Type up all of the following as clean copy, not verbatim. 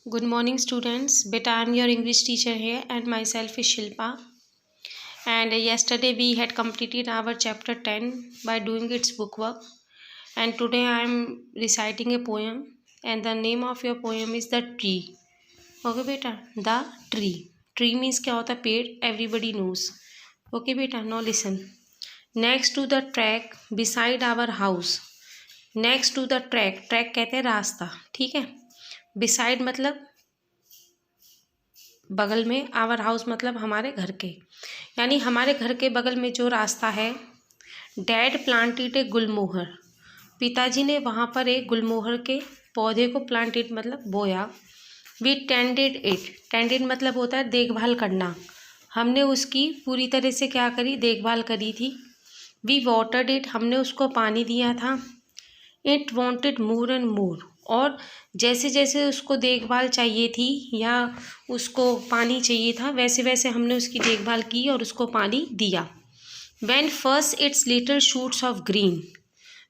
Good morning, students. Beta, I'm your English teacher here, and myself is Shilpa. And yesterday we had completed our chapter 10 by doing its bookwork. And today I'm reciting a poem, and the name of your poem is The Tree. Okay, beta? The Tree. Tree means क्या होता है पेड़? Everybody knows. Okay, beta? Now listen. Next to the track, beside our house. Next to the track. Track कहते हैं रास्ता. ठीक है. Beside मतलब बगल में, आवर हाउस मतलब हमारे घर के, यानी हमारे घर के बगल में जो रास्ता है। डैड प्लांटेड ए गुलमोहर, पिताजी ने वहाँ पर एक गुलमोहर के पौधे को प्लांटेड मतलब बोया। वी टेंडेड इट, टेंडेड मतलब होता है देखभाल करना। हमने उसकी पूरी तरह से क्या करी, देखभाल करी थी। वी वाटर्ड इट, हमने उसको पानी दिया था। It wanted more and more, और जैसे जैसे उसको देखभाल चाहिए थी या उसको पानी चाहिए था, वैसे वैसे हमने उसकी देखभाल की और उसको पानी दिया। When first its little shoots of green,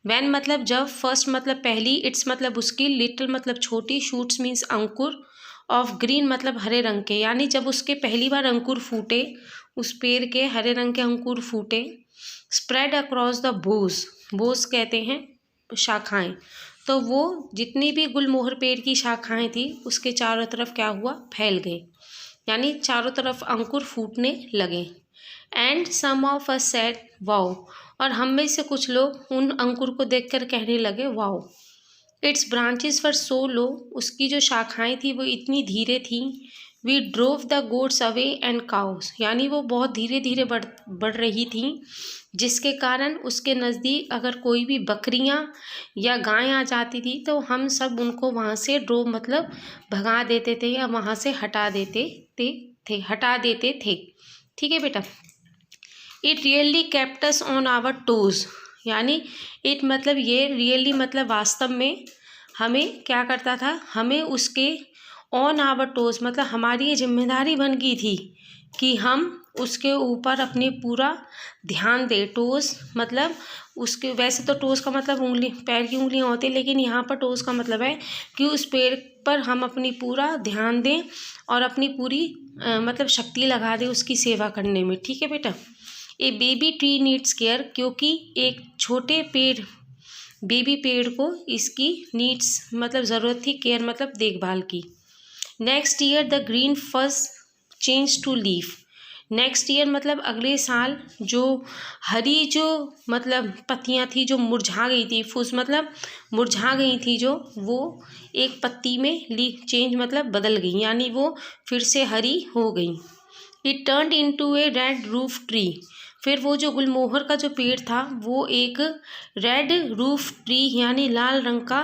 when मतलब जब, फर्स्ट मतलब पहली, इट्स मतलब उसकी, लिटिल मतलब छोटी, shoots means Ankur, of green मतलब हरे रंग के, यानी जब उसके पहली बार अंकुर फूटे, उस पेड़ के हरे रंग के अंकुर फूटे। स्प्रेड अक्रॉस द बोज, बोज कहते हैं शाखाएं, तो वो जितनी भी गुलमोहर पेड़ की शाखाएं थी उसके चारों तरफ क्या हुआ, फैल गए, यानी चारों तरफ अंकुर फूटने लगे। And some of us said wow, और हम में से कुछ लोग उन अंकुर को देखकर कहने लगे wow. Its branches were so low, उसकी जो शाखाएं थी वो इतनी धीरे थी। We drove the goats away and cows, यानी वो बहुत धीरे धीरे बढ़ रही थी, जिसके कारण उसके नज़दीक अगर कोई भी बकरियां या गाय आ जाती थी तो हम सब उनको वहाँ से ड्रोव मतलब भगा देते थे या वहाँ से हटा देते थे। ठीक है बेटा। It really kept us on our toes, यानी इट मतलब ये, रियली मतलब वास्तव में, हमें क्या करता था, हमें उसके ऑन आवर टोज मतलब हमारी ये जिम्मेदारी बन गई थी कि हम उसके ऊपर अपनी पूरा ध्यान दें। टोज मतलब उसके, वैसे तो टोज का मतलब उंगली, पैर की उंगलियां होती है, लेकिन यहाँ पर टोज का मतलब है कि उस पेड़ पर हम अपनी पूरा ध्यान दें और अपनी पूरी मतलब शक्ति लगा दें उसकी सेवा करने में। ठीक है बेटा। ए बेबी ट्री नीड्स केयर, क्योंकि एक छोटे पेड़, बेबी पेड़ को इसकी नीड्स मतलब ज़रूरत थी, केयर मतलब देखभाल की। Next year the green fuzz change to leaf, next year मतलब अगले साल जो हरी जो मतलब पत्तियां थी जो मुरझा गई थी, फुस मतलब मुरझा गई थी जो, वो एक पत्ती में लीफ चेंज मतलब बदल गई, यानी वो फिर से हरी हो गई। It turned into A red roof tree, फिर वो जो गुलमोहर का जो पेड़ था वो एक रेड रूफ ट्री यानी लाल रंग का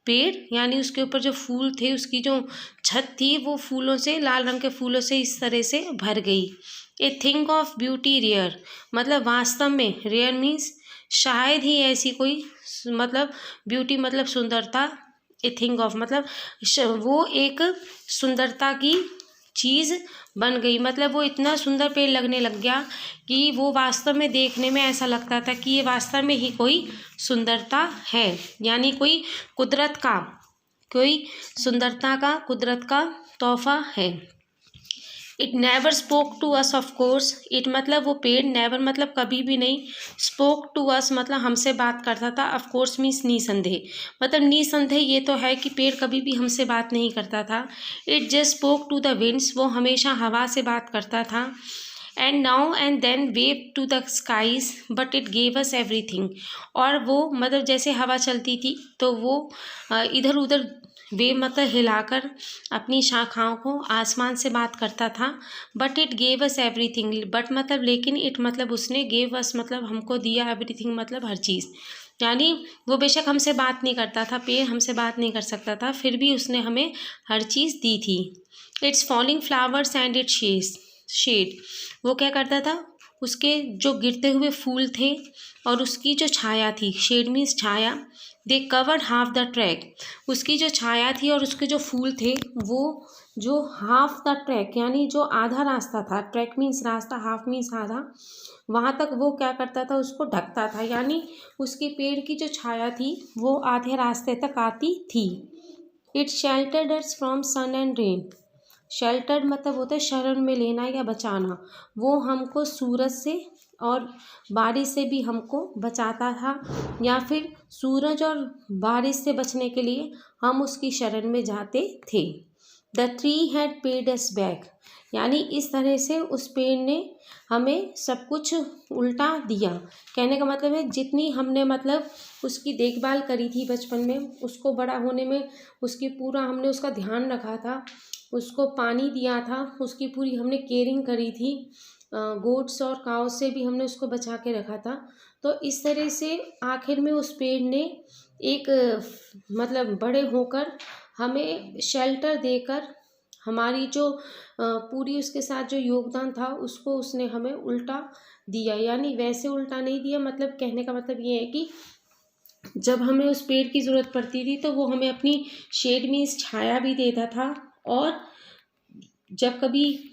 पेड़, यानी उसके ऊपर जो फूल थे, उसकी जो छत थी वो फूलों से, लाल रंग के फूलों से इस तरह से भर गई। A thing of beauty rare, मतलब वास्तव में, रेयर मीन्स शायद ही ऐसी कोई, मतलब ब्यूटी मतलब सुंदरता, ए थिंग ऑफ मतलब वो एक सुंदरता की चीज़ बन गई, मतलब वो इतना सुंदर पेड़ लगने लग गया कि वो वास्तव में देखने में ऐसा लगता था कि ये वास्तव में ही कोई सुंदरता है, यानी कोई कुदरत का, कोई सुंदरता का, कुदरत का तोहफा है। It never spoke to us of course, it मतलब वो पेड़, नेवर मतलब कभी भी नहीं, स्पोक टू अस मतलब हमसे बात करता था, ऑफ कोर्स मीन्स निसंदेह, मतलब निसंदेह ये तो है कि पेड़ कभी भी हमसे बात नहीं करता था। It just spoke to the winds, वो हमेशा हवा से बात करता था। And now and then wave to the skies but it gave us everything, और वो मतलब जैसे हवा चलती थी तो वो इधर उधर वे मतलब हिलाकर अपनी शाखाओं को आसमान से बात करता था। But it gave us everything, but मतलब लेकिन, इट मतलब उसने, गेव अस मतलब हमको दिया, एवरीथिंग मतलब हर चीज़, यानी वो बेशक हमसे बात नहीं करता था, पेड़ हमसे बात नहीं कर सकता था, फिर भी उसने हमें हर चीज़ दी थी। It's falling flowers and it shade, वो क्या करता था, उसके जो गिरते हुए फूल थे और उसकी जो छाया थी, शेड मीन्स छाया, they covered half the track, उसकी जो छाया थी और उसके जो फूल थे वो जो हाफ द ट्रैक यानी जो आधा रास्ता था, ट्रैक मीन्स रास्ता, हाफ मीन्स आधा, वहाँ तक वो क्या करता था, उसको ढकता था, यानी उसके पेड़ की जो छाया थी वो आधे रास्ते तक आती थी। It sheltered us from sun and rain. Sheltered मतलब होता है शरण में लेना या बचाना। वो हमको सूरज से और बारिश से भी हमको बचाता था, या फिर सूरज और बारिश से बचने के लिए हम उसकी शरण में जाते थे। The tree had paid us back, यानी इस तरह से उस पेड़ ने हमें सब कुछ उल्टा दिया। कहने का मतलब है जितनी हमने मतलब उसकी देखभाल करी थी बचपन में, उसको बड़ा होने में उसकी पूरा हमने उसका ध्यान रखा था, उसको पानी दिया था, उसकी पूरी हमने केयरिंग करी थी, गोट्स और काउ से भी हमने उसको बचा के रखा था। तो इस तरह से आखिर में उस पेड़ ने एक मतलब बड़े होकर हमें शेल्टर देकर हमारी जो पूरी उसके साथ जो योगदान था उसको उसने हमें उल्टा दिया। यानी वैसे उल्टा नहीं दिया, मतलब कहने का मतलब ये है कि जब हमें उस पेड़ की ज़रूरत पड़ती थी तो वो हमें अपनी शेड में छाया भी देता था, और जब कभी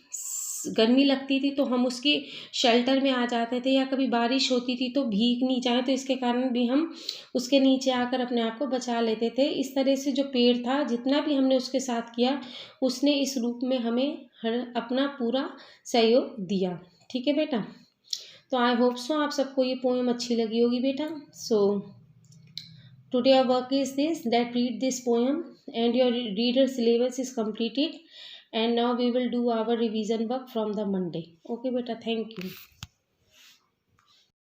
गर्मी लगती थी तो हम उसके शेल्टर में आ जाते थे, या कभी बारिश होती थी तो भीग नहीं जाए तो इसके कारण भी हम उसके नीचे आकर अपने आप को बचा लेते थे। इस तरह से जो पेड़ था जितना भी हमने उसके साथ किया उसने इस रूप में हमें अपना पूरा सहयोग दिया। ठीक है बेटा, तो आई होप सो आप सबको ये पोएम अच्छी लगी होगी बेटा। So today our work is this, that read this poem and your reader syllabus is completed, and now we will do our revision work from the Monday. Okay beta, thank you.